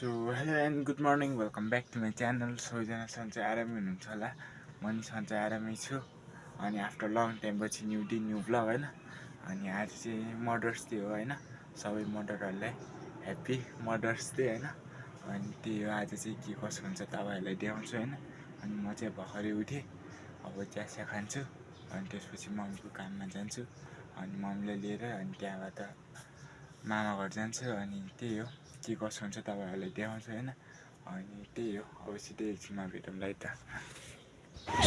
So hello and good morning welcome back to my channel. सबैजना सन्चै आरामै हुनुहुन्छ होला। म नि सन्चै आरामै छु। अनि आफ्टर लङ टाइम पछि न्यू डे न्यू भ्लग होइन। अनि आज चाहिँ मदर्स डे हो होइन। सबै मदरहरूलाई ह्याप्पी मदर्स डे होइन। अनि त्यही हो, आज चाहिँ के कसो हुन्छ तपाईँहरूलाई देखाउँछु होइन। अनि म चाहिँ भर्खरै उठेँ, अब चिया खान्छु। अनि त्यसपछि मम्मीको काममा जान्छु। अनि मम्मीलाई लिएर अनि त्यहाँबाट मामा घर जान्छु। अनि त्यही हो, के कसो हुन्छ तपाईँहरूलाई देखाउँछु होइन। अनि त्यही हो, अब सिधै एकछिनमा भेटौँला है त।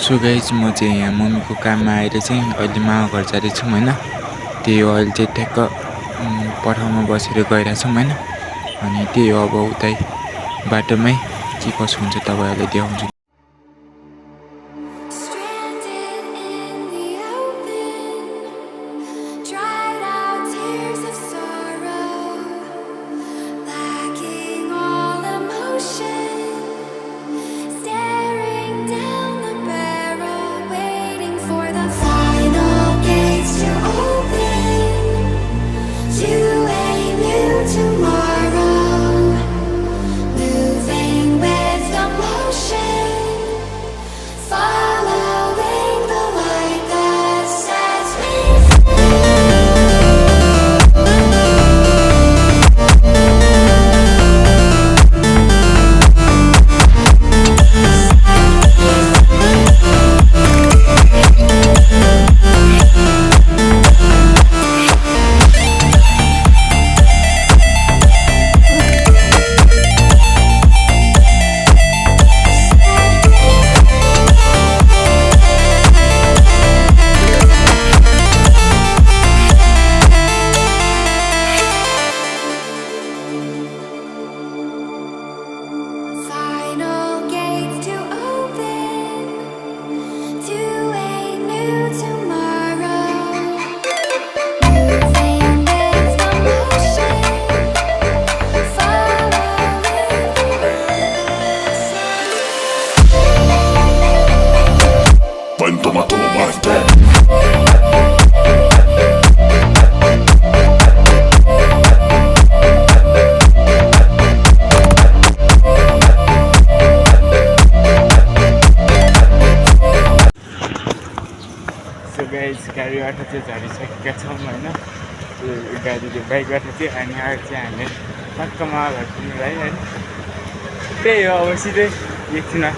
सो गाइज, म चाहिँ यहाँ मम्मीको काममा आएर चाहिँ अहिले मामा घर जाँदैछौँ होइन। त्यही हो, अहिले चाहिँ ठ्याक्क पठाउमा बसेर गइरहेछौँ होइन। अनि त्यही हो, अब उतै बाटोमै के कसो हुन्छ तपाईँहरूलाई देखाउँछु। गाडीबाट चाहिँ झरिसकेका छौँ होइन। त्यो गाडीले बाइकबाट चाहिँ। अनि अहिले चाहिँ हामीले टक्क मामा घर पुग्नु है होइन। त्यही हो, अब सिधै एकछिनमा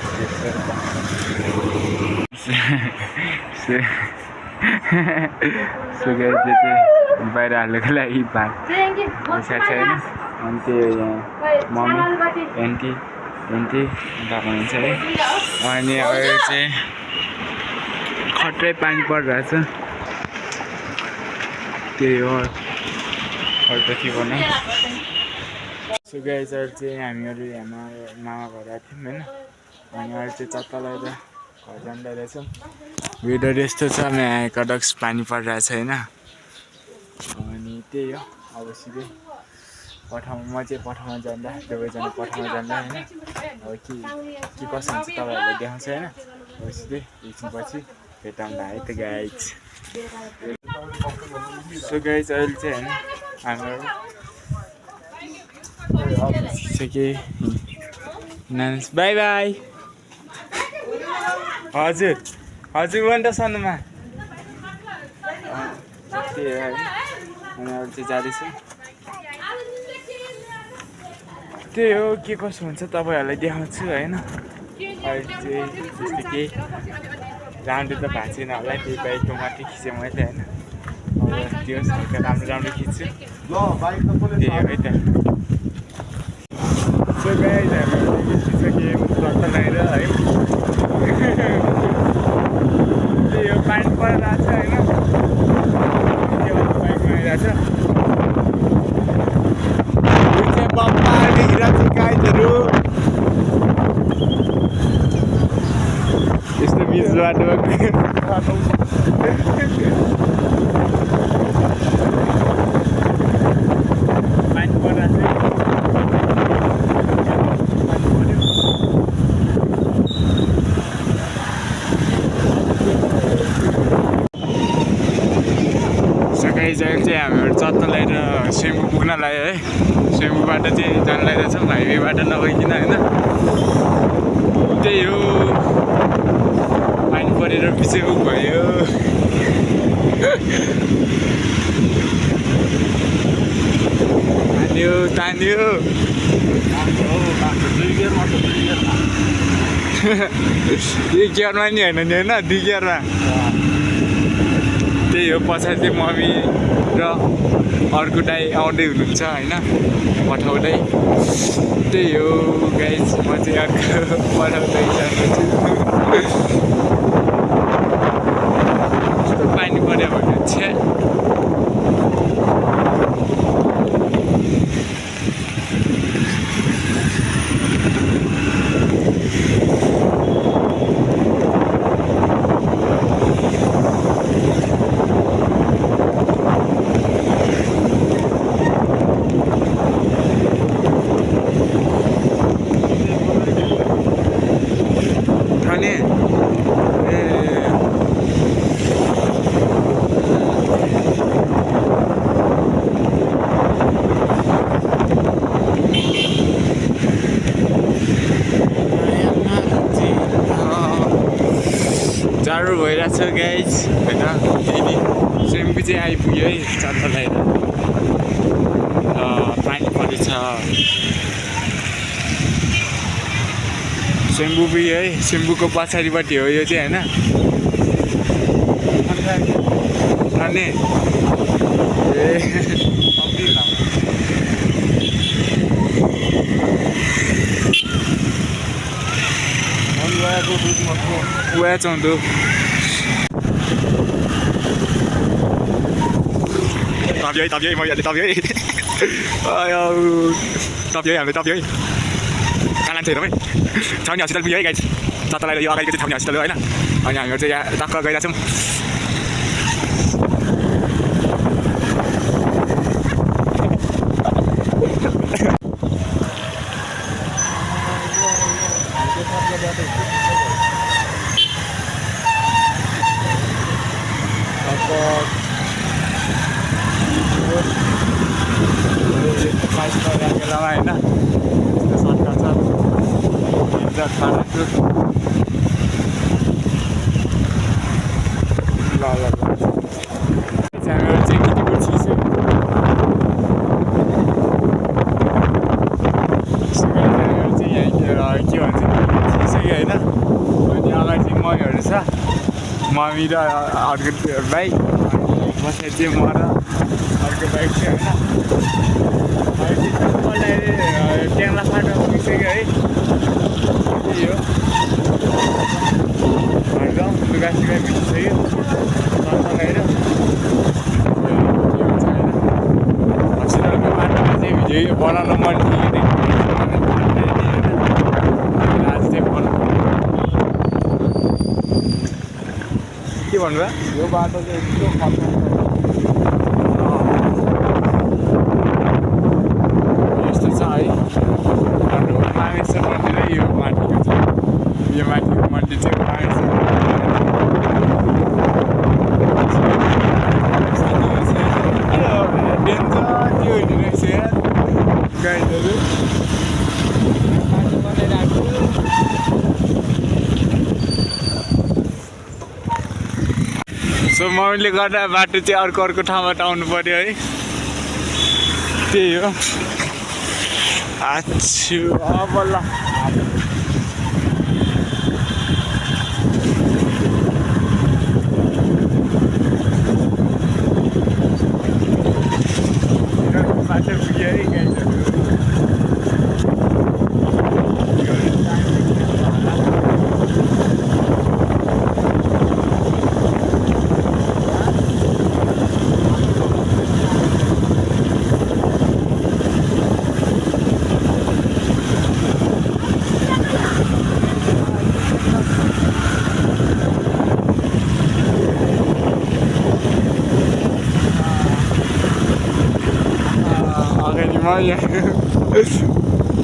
गाडी चाहिँ बाहिर हाल्नुको लागि भाग पैसा छ होइन। अनि त्यही हो, यहाँ मम्मी एन्टी बाबा हुन्छ है। अनि अहिले चाहिँ खट्रै पानी परिरहेछ। त्यही हो, अर्को बनाऊ। सो गाइस, अहिले चाहिँ हामीहरू यहाँ मामा घर आएको थियौँ होइन। अनि अहिले चाहिँ चक्का लगाएर घर जाँदा रहेछौँ। वेदर यस्तो छ, यहाँ कडक्स पानी परिरहेछ होइन। अनि त्यही हो, अब सिधै पठाउँ। म चाहिँ पठाउमा जाँदा, दुवैजना पठाउमा जाँदा होइन। अब के कसो हुन्छ तपाईँहरूलाई देखाउँछ होइन। अब सिधै एकछिनपछि भेटौँला है त गाइज। सो गाइज, अहिले चाहिँ होइन हाम्रो नान्स बाई बाई। हजुर भन्दा सानोमा त्यही हो होइन। अनि अहिले चाहिँ जाँदैछु। त्यही हो, के कसो हुन्छ तपाईँहरूलाई देखाउँछु होइन। अहिले चाहिँ त्यस्तो केही राम्रो त भएको छैन होला, त्यही बाइकको मात्रै खिचेँ मैले होइन। अब त्यो हल्का राम्रो खिच्छु, त्यही हो है त। सो गाइज, हामीले खिचिसकेँ टक्क लगाएर है। त्यही हो, पानी परिरहेको छ होइन। त्यो बाइकमा आइरहेको छ। बप्पा देखिरहेको छ गाइजहरू। यस्तो बिच बाटोमा पानी परिरहेको छ। गाइज अहिले चाहिँ हामीहरू चत्नलाई र सेम्बु पुग्न लाग्यो है। सेम्बुबाट चाहिँ जान लागिरहेछौँ हाइवेबाट नगइकन होइन। त्यही हो पानी परेर पछि भयो। तान्यो यो गियरमा नि होइन नि होइन 2 गियरमा। त्यही हो पछाडि चाहिँ मम्मी र अर्को दाइ आउँदै हुनुहुन्छ होइन पठाउँदै। त्यही हो गाइज म चाहिँ अर्को पठाउँदै जान्छु। कस्तो पानी पऱ्यो भने छ्या जाडो भइरहेछ गाइज होइन। फेरि सेम्बु चाहिँ आइपुग्यो है चत्ता लगाएर पानी परेछ। सेम्बु पुग्यो है। सेम्बुको पछाडिपट्टि हो यो चाहिँ होइन। अनि Where on do? Tập với mọi người tập với. Tập với làm tập với. Anh thì nó mấy. Cháu nhà xin với cái. Cho tao lại đi cái thằng nhà xin lưới nè. Ở nhà người chơi tao coi ra xong. होइन सरकार छ इज्जत खानाको ल हामीहरू चाहिँ कितिपुर छिसक्यो चाहिँ यहाँ के भन्छ छिसक्यो होइन। अनि अगाडि चाहिँ महीहरू छ मम्मी र अर्को बाइक पछाडि चाहिँ म र अर्को बाइक चाहिँ होइन। ट्याङ्ला फाटा पुगिसक्यो है। त्यही हो गाउँ लुगासुगा भिजिसक्यो लगाएर हस्पिटलको बाटोमा चाहिँ भिडियो बनाउन मन थियो। आज चाहिँ बनाउनु के भन्नुभयो यो बाटो चाहिँ यस्तो खतरा मामेश्वर मन्दिर यो माथिको छ। यो माथिको मन्दिर चाहिँ मामेश्वर डेन्जर त्यो हिँडिरहेको छ यार गाइडहरू बनाइरहेको। सो मम्मीले गर्दा बाटो चाहिँ अर्को ठाउँबाट आउनु पर्यो है। त्यही हो। अच्छा अब ल बाटो पुग्यो है गाइजहरू।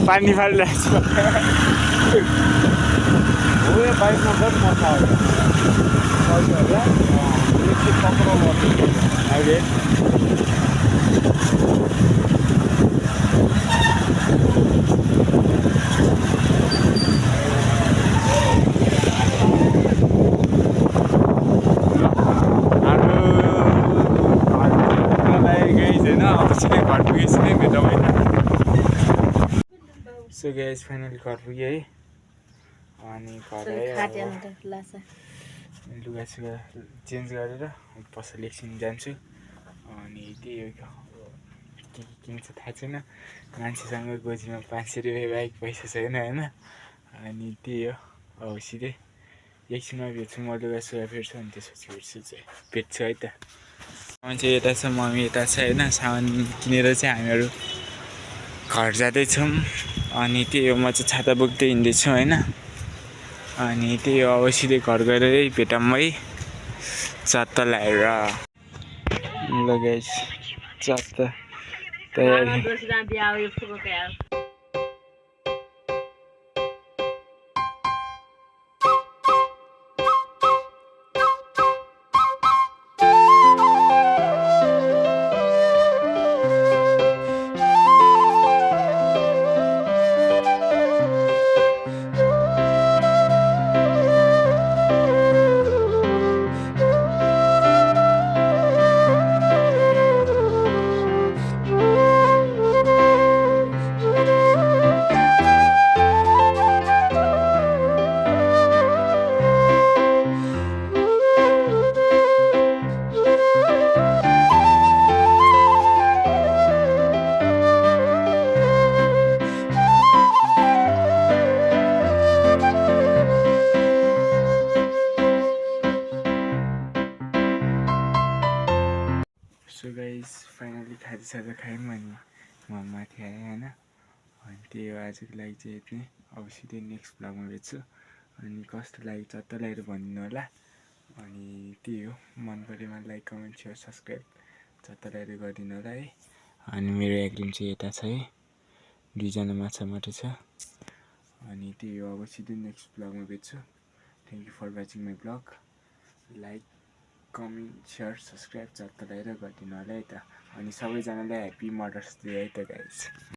पानी फालिरहेको छु। बाइकमा बहुत मजा आउँछ। Okay. सो गाइस फाइनली घर पुगेँ है अनि घर आयो अब लुगासुगा चेन्ज गरेर पसल एकछिन जान्छु अनि त्यही हो के किन्छ थाहा छैन मान्छेसँग गोजीमा 500 रुपियाँ बाहेक पैसा छैन होइन अनि त्यही हो अब सिधै एकछिनमा भेट्छु म लुगासुगा भेट्छु अनि त्यसपछि भेट्छु है त मान्छे यता छ मम्मी यता छ होइन सामान किनेर चाहिँ हामीहरू घर जाँदैछौँ अनि त्यही हो म चाहिँ छाता बोक्दै हिँड्दैछु होइन अनि त्यही हो अब सिधै घर गएर भेटौँ है चत्ता लगाएर ल गाइस चत्ता तयारी सो गाइस फाइनली खाजासाजा खायौँ अनि म माथि आएँ होइन अनि त्यही हो आजको लागि चाहिँ यति नै अब सिधै नेक्स्ट भ्लगमा भेट्छु अनि कस्तो लाग्यो चत्ता लगाएर भनिदिनु होला अनि त्यही हो मन परेमा लाइक कमेन्ट सेयर सब्सक्राइब चत्ता लगाएर गरिदिनु होला है अनि मेरो एग्रिम चाहिँ यता छ है 2 जना माछा माटो छ अनि त्यही हो अब सिधै नेक्स्ट भ्लगमा भेट्छु thank you for watching my vlog like comment share subscribe चत्ता लगाएर गरिदिनु होला है त अनि सबैजनालाई ह्याप्पी मदर्स डे है त गाइस